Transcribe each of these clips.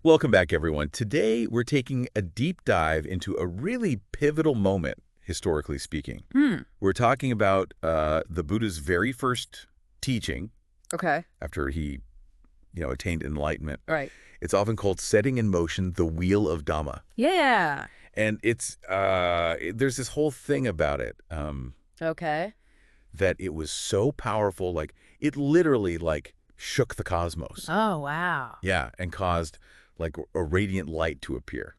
Welcome back, everyone. Today, we're taking a deep dive into a really pivotal moment, historically speaking. We're talking about the Buddha's very first teaching Okay. after he, attained enlightenment. Right. It's often called setting in motion the wheel of Dhamma. Yeah. And there's this whole thing about it Okay. that it was so powerful, like it literally shook the cosmos. Oh, wow. Yeah, and caused like a radiant light to appear.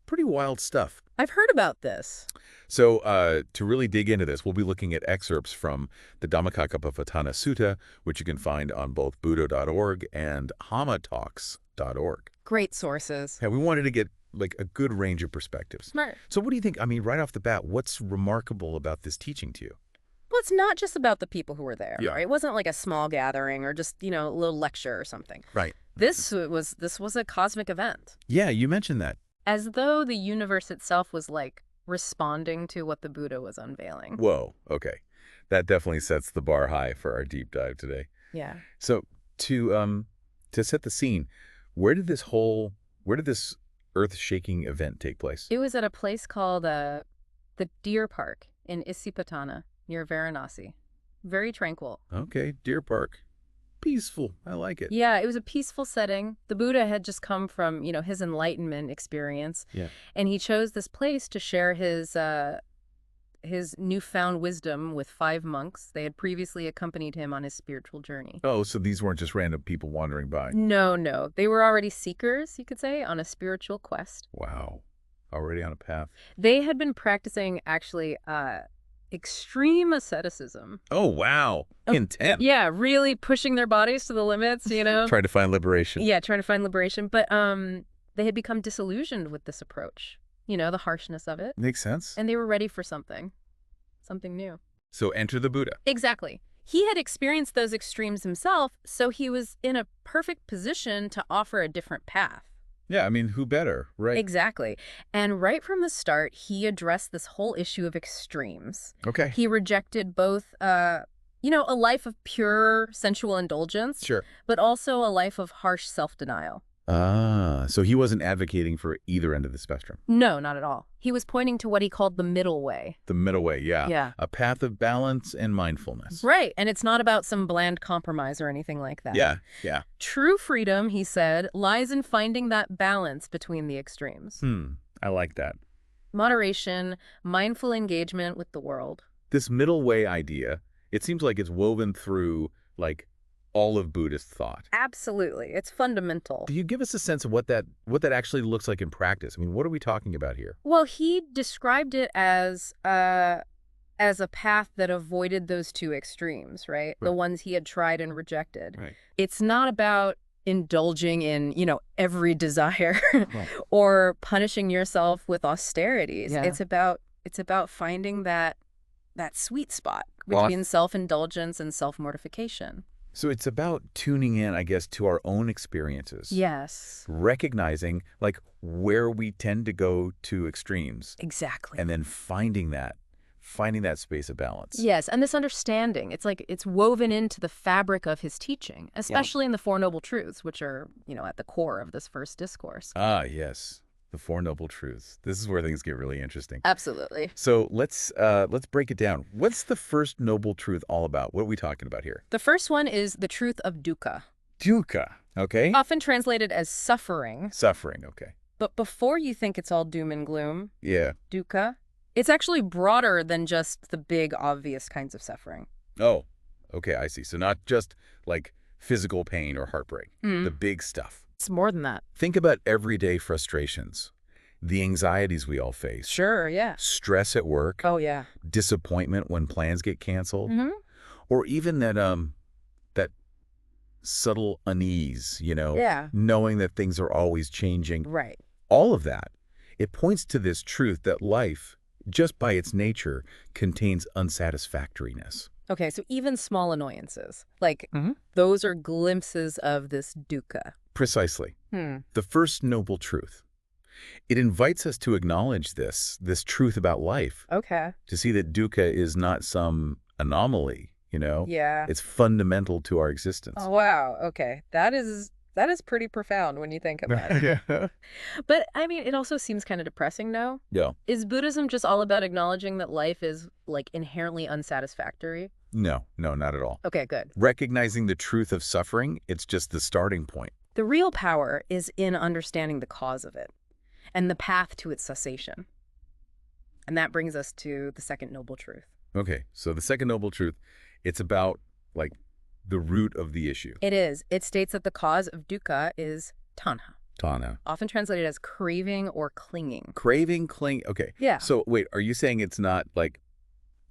Pretty wild stuff. I've heard about this. So to really dig into this, we'll be looking at excerpts from the Dhammacakkappavattana Sutta, which you can find on both buddha.org and hamatalks.org. Great sources. Yeah, we wanted to get like a good range of perspectives. Smart. So what do you think? I mean, right off the bat, what's remarkable about this teaching to you? Well, it's not just about the people who were there. Yeah. Right? It wasn't like a small gathering or just, a little lecture or something. Right. This was a cosmic event. Yeah, you mentioned that. As though the universe itself was like responding to what the Buddha was unveiling. Whoa, okay. That definitely sets the bar high for our deep dive today. Yeah. So to set the scene, where did this earth-shaking event take place? It was at a place called the Deer Park in Isipatana near Varanasi. Very tranquil. Okay, Deer Park. Peaceful. I like it. Yeah, it was a peaceful setting. The Buddha had just come from, his enlightenment experience. Yeah. And he chose this place to share his newfound wisdom with 5 monks. They had previously accompanied him on his spiritual journey. Oh, so these weren't just random people wandering by. No. They were already seekers, you could say, on a spiritual quest. Wow. Already on a path. They had been practicing, actually, extreme asceticism. Oh, wow. Intense. Yeah, really pushing their bodies to the limits, Trying to find liberation. Yeah, trying to find liberation. But they had become disillusioned with this approach, the harshness of it. Makes sense. And they were ready for something new. So enter the Buddha. Exactly. He had experienced those extremes himself, so he was in a perfect position to offer a different path. Yeah, I mean, who better, right? Exactly. And right from the start, he addressed this whole issue of extremes. Okay. He rejected both, a life of pure sensual indulgence, Sure. but also a life of harsh self-denial. So he wasn't advocating for either end of the spectrum. No, not at all. He was pointing to what he called the middle way. The middle way, yeah. Yeah. A path of balance and mindfulness. Right. And it's not about some bland compromise or anything like that. Yeah. True freedom, he said, lies in finding that balance between the extremes. I like that. Moderation, mindful engagement with the world. This middle way idea, it seems like it's woven through, all of Buddhist thought. Absolutely. It's fundamental. Do you give us a sense of what that actually looks like in practice? I mean, what are we talking about here? Well, he described it as a path that avoided those two extremes, right? The ones he had tried and rejected. Right. It's not about indulging in, every desire Right. or punishing yourself with austerities. Yeah. It's about finding that sweet spot between self-indulgence and self-mortification. So it's about tuning in, I guess, to our own experiences. Yes. Recognizing, where we tend to go to extremes. Exactly. And then finding that space of balance. Yes, and this understanding, it's woven into the fabric of his teaching, especially in the Four Noble Truths, which are, at the core of this first discourse. Ah, yes. The Four Noble Truths. This is where things get really interesting. Absolutely. So let's break it down. What's the first noble truth all about? What are we talking about here? The first one is the truth of dukkha. Dukkha, okay? Often translated as suffering. Suffering, okay. But before you think it's all doom and gloom, Yeah. dukkha, it's actually broader than just the big, obvious kinds of suffering. Oh, okay, I see. So not just physical pain or heartbreak, the big stuff. It's more than that. Think about everyday frustrations, the anxieties we all face. Sure, yeah. Stress at work. Oh, yeah. Disappointment when plans get canceled. Or even that subtle unease, Yeah. knowing that things are always changing. Right. All of that, it points to this truth that life, just by its nature, contains unsatisfactoriness. Okay, so even small annoyances, those are glimpses of this dukkha. Precisely. The first noble truth. It invites us to acknowledge this truth about life. Okay. To see that dukkha is not some anomaly, Yeah. It's fundamental to our existence. Oh, wow. Okay. That's That is pretty profound when you think about it. Yeah. But, I mean, it also seems kind of depressing, no? Yeah. Is Buddhism just all about acknowledging that life is, like, inherently unsatisfactory? No, not at all. Okay, good. Recognizing the truth of suffering, it's just the starting point. The real power is in understanding the cause of it and the path to its cessation. And that brings us to the second noble truth. Okay, so the second noble truth, it's about, like, the root of the issue. It is. It states that the cause of dukkha is tanha, Tanha. often translated as craving or clinging. Craving, cling. Okay. Yeah. So wait, are you saying it's not like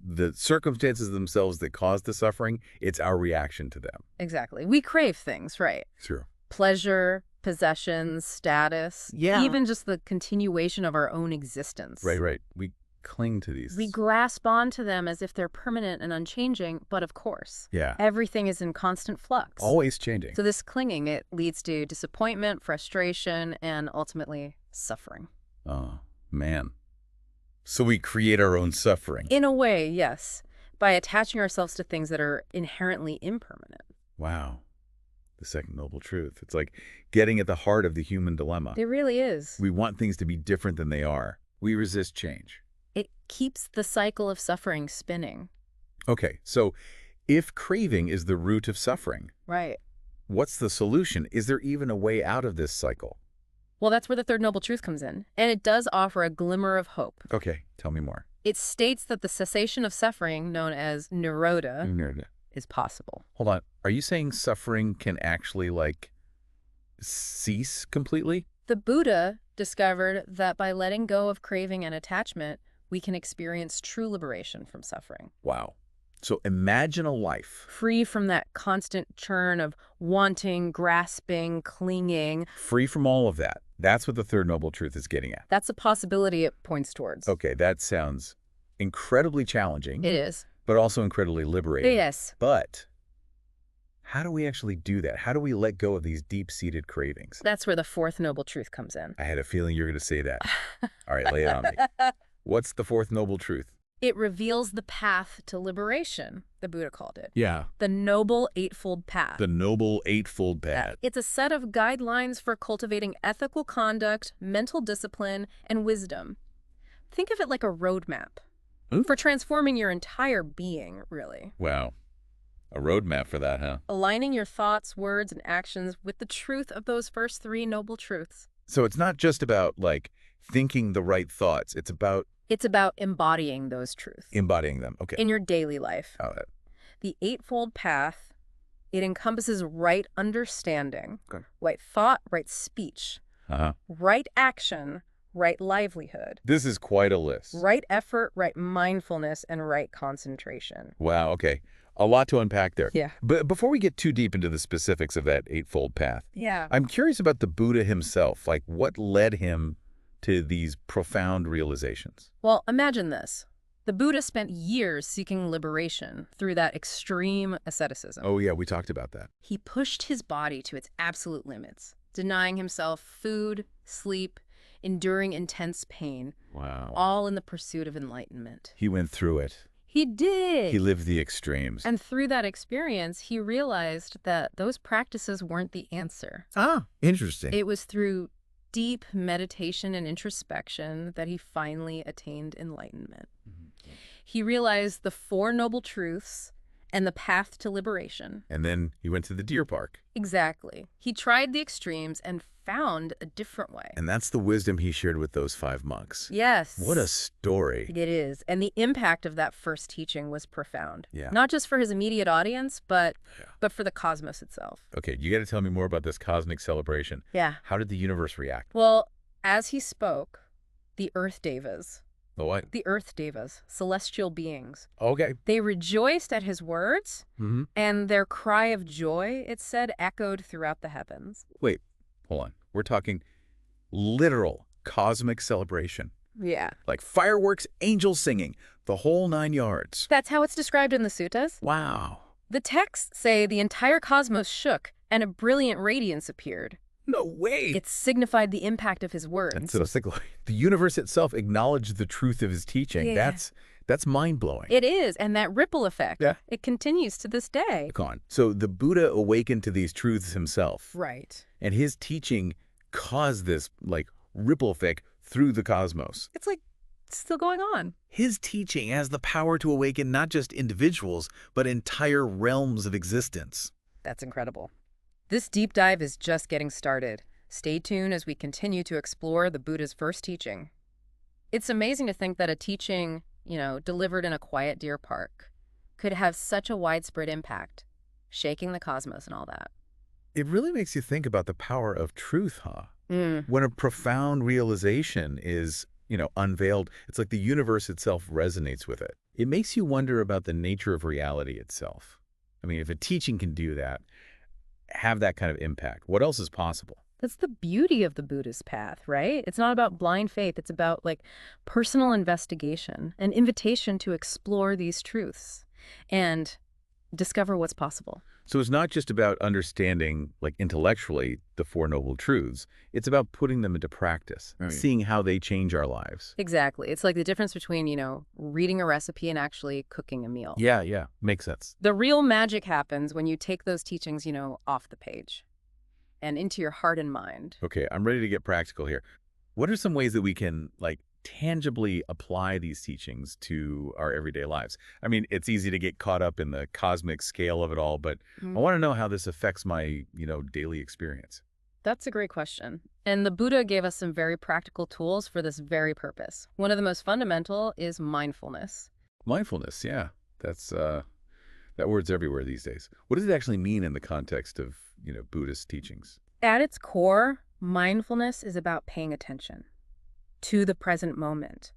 the circumstances themselves that cause the suffering? It's our reaction to them. Exactly. We crave things, right? Sure. Pleasure, possessions, status. Yeah. Even just the continuation of our own existence. Right. We cling to these. We grasp onto them as if they're permanent and unchanging, but of course, Yeah. everything is in constant flux. Always changing. So this clinging, it leads to disappointment, frustration, and ultimately suffering. Oh, man. So we create our own suffering. In a way, yes, by attaching ourselves to things that are inherently impermanent. Wow. The second noble truth. It's like getting at the heart of the human dilemma. It really is. We want things to be different than they are. We resist change. It keeps the cycle of suffering spinning. Okay, so if craving is the root of suffering, Right. what's the solution? Is there even a way out of this cycle? Well, that's where the third noble truth comes in. And it does offer a glimmer of hope. Okay, tell me more. It states that the cessation of suffering, known as nirodha, is possible. Hold on. Are you saying suffering can actually, like, cease completely? The Buddha discovered that by letting go of craving and attachment, we can experience true liberation from suffering. Wow. So imagine a life Free from that constant churn of wanting, grasping, clinging. free from all of that. That's what the third noble truth is getting at. That's a possibility it points towards. Okay, that sounds incredibly challenging, It is. but also incredibly liberating. Yes. But how do we actually do that? How do we let go of these deep-seated cravings? That's where the fourth noble truth comes in. I had a feeling you were going to say that. All right, lay it on me. What's the fourth noble truth? It reveals the path to liberation, the Buddha called it. Yeah. The Noble Eightfold Path. The Noble Eightfold Path. It's a set of guidelines for cultivating ethical conduct, mental discipline, and wisdom. Think of it like a roadmap for transforming your entire being, really. Wow. A roadmap for that, huh? Aligning your thoughts, words, and actions with the truth of those first three noble truths. So it's not just about, like, thinking the right thoughts. It's about It's about embodying those truths embodying them. Okay. in your daily life. Got it. The Eightfold Path, it encompasses right understanding, Okay. right thought, right speech, Uh-huh. right action, right livelihood, This is quite a list. right effort, right mindfulness, and right concentration. Wow, okay. A lot to unpack there. Yeah. But before we get too deep into the specifics of that Eightfold Path, Yeah. I'm curious about the Buddha himself. Like, what led him to these profound realizations? Well, imagine this. The Buddha spent years seeking liberation through that extreme asceticism. Oh, yeah, we talked about that. He pushed his body to its absolute limits, denying himself food, sleep, enduring intense pain, Wow. all in the pursuit of enlightenment. He went through it. He did. He lived the extremes. And through that experience, he realized that those practices weren't the answer. Ah, interesting. It was through deep meditation and introspection that he finally attained enlightenment. He realized the Four Noble Truths and the path to liberation. And then he went to the deer park. Exactly. He tried the extremes and found a different way. And that's the wisdom he shared with those 5 monks. Yes. What a story. It is. And the impact of that first teaching was profound. Yeah. Not just for his immediate audience, but for the cosmos itself. Okay, you got to tell me more about this cosmic celebration. Yeah. How did the universe react? Well, as he spoke, the Earth Devas, The what? the Earth Devas, celestial beings, Okay. they rejoiced at his words, Mm-hmm. and their cry of joy, it said, echoed throughout the heavens. Wait, hold on. We're talking literal cosmic celebration. Yeah. Like fireworks, angels singing, the whole 9 yards. That's how it's described in the suttas. Wow. The texts say the entire cosmos shook, and a brilliant radiance appeared. No way. It signified the impact of his words. That's so sick. The universe itself acknowledged the truth of his teaching. Yeah. That's mind-blowing. It is, and that ripple effect, Yeah. it continues to this day. So the Buddha awakened to these truths himself. Right. And his teaching caused this, like, ripple effect through the cosmos. It's like still going on. His teaching has the power to awaken not just individuals, but entire realms of existence. That's incredible. This deep dive is just getting started. Stay tuned as we continue to explore the Buddha's first teaching. It's amazing to think that a teaching, delivered in a quiet deer park could have such a widespread impact, shaking the cosmos and all that. It really makes you think about the power of truth, huh? When a profound realization is, unveiled, it's like the universe itself resonates with it. It makes you wonder about the nature of reality itself. I mean, if a teaching can do that, have that kind of impact, what else is possible? That's the beauty of the Buddhist path, right? It's not about blind faith. It's about personal investigation, an invitation to explore these truths and discover what's possible. So it's not just about understanding, intellectually, the Four Noble Truths. It's about putting them into practice, seeing how they change our lives. Exactly. It's like the difference between, reading a recipe and actually cooking a meal. Yeah. Makes sense. The real magic happens when you take those teachings, off the page and into your heart and mind. Okay, I'm ready to get practical here. What are some ways that we can, tangibly apply these teachings to our everyday lives? I mean, it's easy to get caught up in the cosmic scale of it all, but I want to know how this affects my, daily experience. That's a great question. And the Buddha gave us some very practical tools for this very purpose. One of the most fundamental is mindfulness. Mindfulness, yeah. That's, that word's everywhere these days. What does it actually mean in the context of, Buddhist teachings? At its core, mindfulness is about paying attention to the present moment.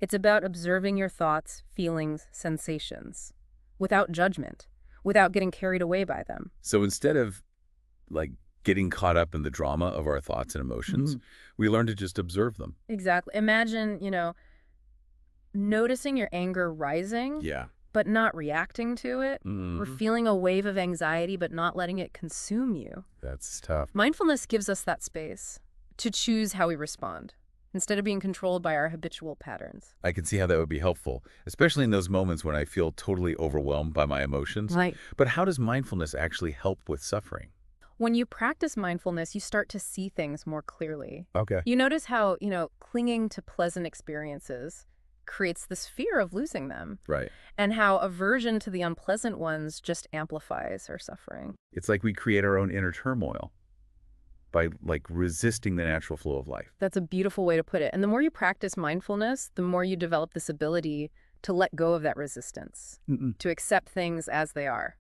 It's about observing your thoughts, feelings, sensations, without judgment, without getting carried away by them. So instead of, getting caught up in the drama of our thoughts and emotions, we learn to just observe them. Exactly. Imagine, noticing your anger rising, Yeah. but not reacting to it, or feeling a wave of anxiety, but not letting it consume you. That's tough. Mindfulness gives us that space to choose how we respond, instead of being controlled by our habitual patterns. I can see how that would be helpful, especially in those moments when I feel totally overwhelmed by my emotions. Right. But how does mindfulness actually help with suffering? When you practice mindfulness, you start to see things more clearly. Okay. You notice how, clinging to pleasant experiences creates this fear of losing them. Right. And how aversion to the unpleasant ones just amplifies our suffering. It's like we create our own inner turmoil by, resisting the natural flow of life. That's a beautiful way to put it. And the more you practice mindfulness, the more you develop this ability to let go of that resistance, to accept things as they are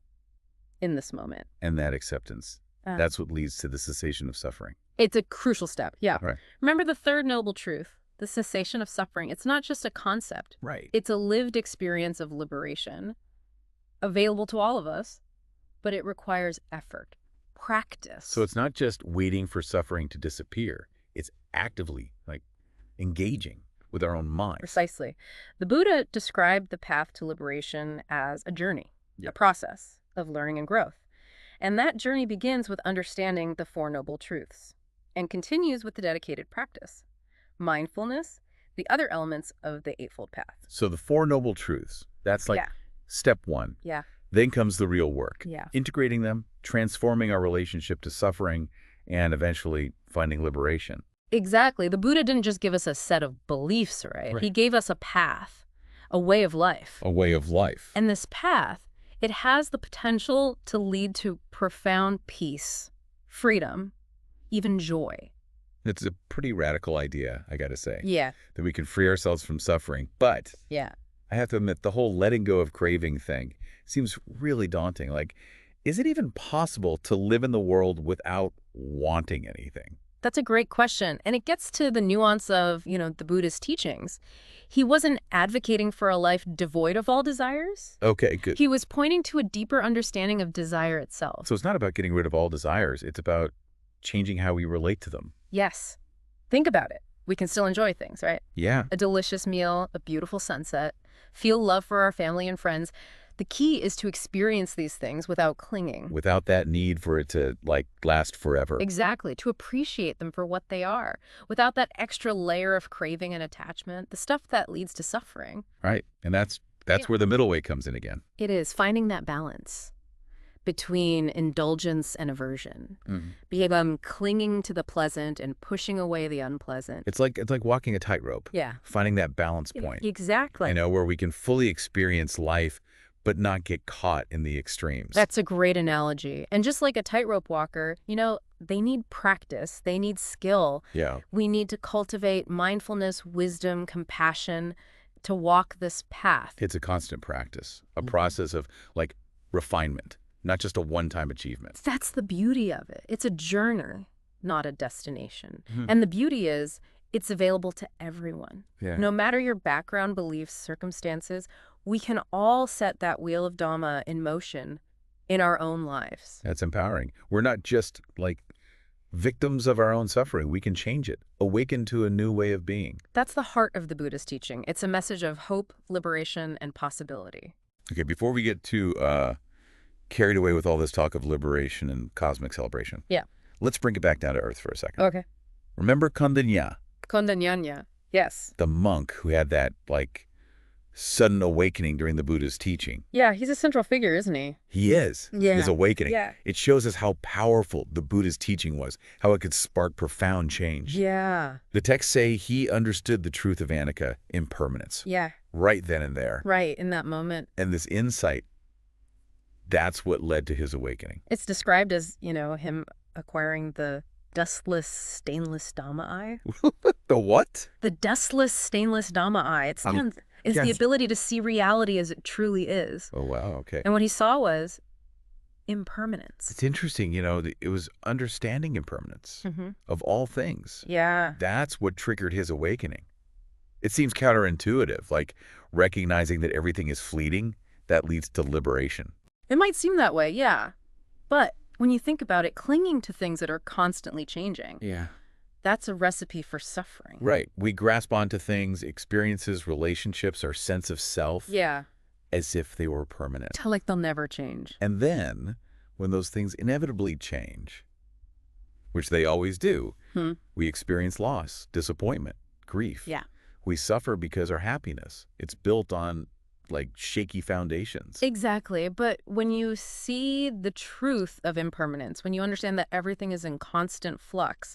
in this moment. And that acceptance, that's what leads to the cessation of suffering. It's a crucial step, yeah. Right. Remember the third noble truth, the cessation of suffering. It's not just a concept. Right. It's a lived experience of liberation, available to all of us, but it requires effort, practice. So it's not just waiting for suffering to disappear. It's actively, engaging with our own minds. Precisely. The Buddha described the path to liberation as a journey, a process of learning and growth. And that journey begins with understanding the Four Noble Truths and continues with the dedicated practice, mindfulness, the other elements of the Eightfold Path. So the Four Noble Truths, that's step one. Yeah. Then comes the real work. Yeah. Integrating them, transforming our relationship to suffering, and eventually finding liberation. Exactly. The Buddha didn't just give us a set of beliefs, right? He gave us a path, a way of life. A way of life. And this path, it has the potential to lead to profound peace, freedom, even joy. It's a pretty radical idea, I got to say. Yeah. That we can free ourselves from suffering. But yeah, I have to admit, the whole letting go of craving thing seems really daunting. Is it even possible to live in the world without wanting anything? That's a great question. And it gets to the nuance of, the Buddhist teachings. He wasn't advocating for a life devoid of all desires. Okay, good. He was pointing to a deeper understanding of desire itself. So it's not about getting rid of all desires. It's about changing how we relate to them. Yes. Think about it. We can still enjoy things, right? Yeah. A delicious meal, a beautiful sunset, feel love for our family and friends. The key is to experience these things without clinging. Without that need for it to, like, last forever. Exactly. To appreciate them for what they are, without that extra layer of craving and attachment, the stuff that leads to suffering. Right. And that's where the middle way comes in again. It is finding that balance between indulgence and aversion, clinging to the pleasant and pushing away the unpleasant. It's like walking a tightrope. Yeah. Finding that balance point. Exactly. Where we can fully experience life, but not get caught in the extremes. That's a great analogy. And just like a tightrope walker, they need practice. They need skill. Yeah. We need to cultivate mindfulness, wisdom, compassion to walk this path. It's a constant practice, a process of, like, refinement. Not just a one-time achievement. That's the beauty of it. It's a journey, not a destination. And the beauty is, it's available to everyone. Yeah. No matter your background, beliefs, circumstances, we can all set that wheel of Dhamma in motion in our own lives. That's empowering. We're not just, like, victims of our own suffering. We can change it, awaken to a new way of being. That's the heart of the Buddhist teaching. It's a message of hope, liberation, and possibility. Okay, before we get too carried away with all this talk of liberation and cosmic celebration. Yeah. Let's bring it back down to earth for a second. Okay. Remember Kondanya? Kondanyanya. Yes. The monk who had that, like, sudden awakening during the Buddha's teaching. Yeah, he's a central figure, isn't he? He is. Yeah. His awakening. Yeah. It shows us how powerful the Buddha's teaching was, how it could spark profound change. Yeah. The texts say he understood the truth of anicca, impermanence. Yeah. Right then and there. Right, in that moment. And this insight, that's what led to his awakening. It's described as, him acquiring the dustless, stainless Dhamma eye. The what? The dustless, stainless Dhamma eye. It's the ability to see reality as it truly is. Oh, wow, okay. And what he saw was impermanence. It's interesting, it was understanding impermanence of all things. Yeah. That's what triggered his awakening. It seems counterintuitive, like recognizing that everything is fleeting, that leads to liberation. It might seem that way, yeah. But when you think about it, clinging to things that are constantly changing, that's a recipe for suffering. Right. We grasp onto things, experiences, relationships, our sense of self, as if they were permanent. Like they'll never change. And then, when those things inevitably change, which they always do, we experience loss, disappointment, grief. Yeah. We suffer because our happiness, it's built on, like, shaky foundations. Exactly. But when you see the truth of impermanence, when you understand that everything is in constant flux,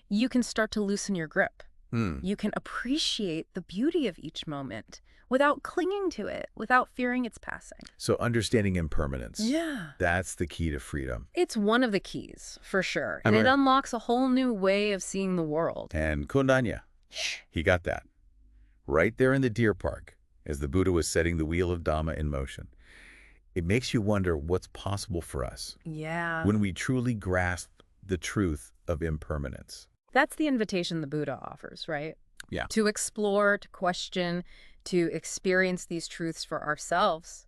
you can start to loosen your grip. You can appreciate the beauty of each moment without clinging to it, without fearing its passing. So understanding impermanence. Yeah. That's the key to freedom. It's one of the keys, for sure. And it unlocks a whole new way of seeing the world. And Kondanya, he got that. Right there in the deer park, as the Buddha was setting the wheel of Dhamma in motion. It makes you wonder what's possible for us when we truly grasp the truth of impermanence. That's the invitation the Buddha offers, right? Yeah. To explore, to question, to experience these truths for ourselves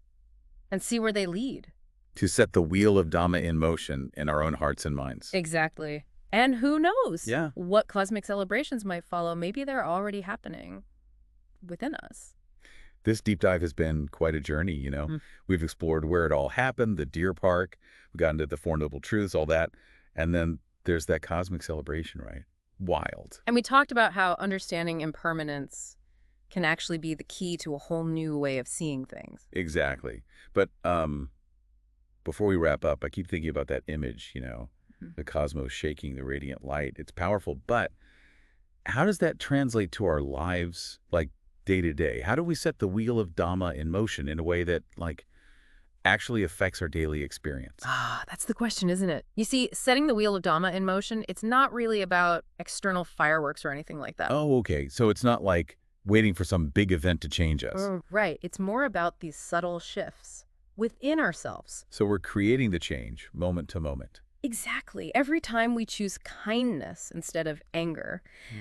and see where they lead. To set the wheel of Dhamma in motion in our own hearts and minds. Exactly. And who knows what cosmic celebrations might follow. Maybe they're already happening within us. This deep dive has been quite a journey, We've explored where it all happened, the deer park, we got into the Four Noble Truths, all that. And then there's that cosmic celebration, right? Wild. And we talked about how understanding impermanence can actually be the key to a whole new way of seeing things. Exactly. But before we wrap up, I keep thinking about that image, the cosmos shaking the radiant light. It's powerful, but how does that translate to our lives, like, day to day? How do we set the wheel of Dhamma in motion in a way that, like, actually affects our daily experience? That's the question, isn't it? You see, setting the wheel of Dhamma in motion, it's not really about external fireworks or anything like that. Oh, okay. So it's not like waiting for some big event to change us. Right. It's more about these subtle shifts within ourselves. So we're creating the change moment to moment. Exactly. Every time we choose kindness instead of anger,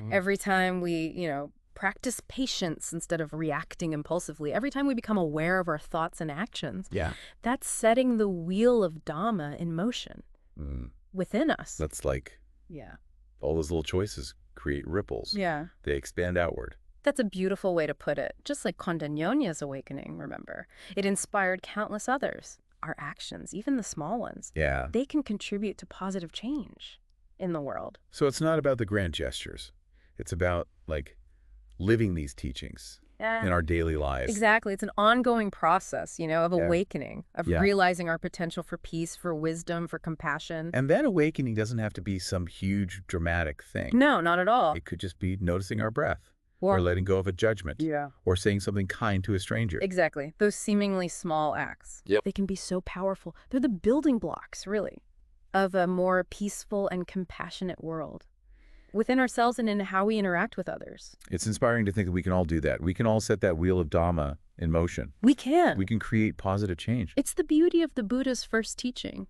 every time we, practice patience instead of reacting impulsively, every time we become aware of our thoughts and actions, that's setting the wheel of Dhamma in motion within us. That's like all those little choices create ripples. Yeah. They expand outward. That's a beautiful way to put it. Just like Kondanyonya's awakening, remember. It inspired countless others. Our actions, even the small ones, Yeah. they can contribute to positive change in the world. So it's not about the grand gestures. It's about, like, living these teachings in our daily lives. Exactly. It's an ongoing process, of Yeah. awakening, of Yeah. realizing our potential for peace, for wisdom, for compassion. And that awakening doesn't have to be some huge, dramatic thing. No, not at all. It could just be noticing our breath, or letting go of a judgment, or saying something kind to a stranger. Exactly. Those seemingly small acts. Yep. They can be so powerful. They're the building blocks, really, of a more peaceful and compassionate world within ourselves and in how we interact with others. It's inspiring to think that we can all do that. We can all set that wheel of Dhamma in motion. We can. We can create positive change. It's the beauty of the Buddha's first teaching,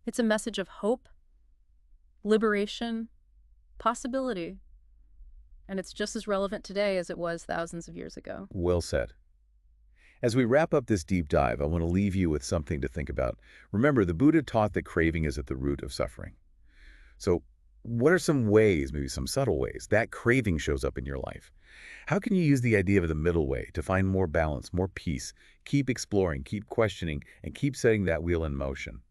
It's a message of hope, liberation, possibility. And it's just as relevant today as it was thousands of years ago. Well said. As we wrap up this deep dive, I want to leave you with something to think about. Remember, the Buddha taught that craving is at the root of suffering. So what are some ways, maybe some subtle ways, that craving shows up in your life? How can you use the idea of the middle way to find more balance, more peace, keep exploring, keep questioning, and keep setting that wheel in motion?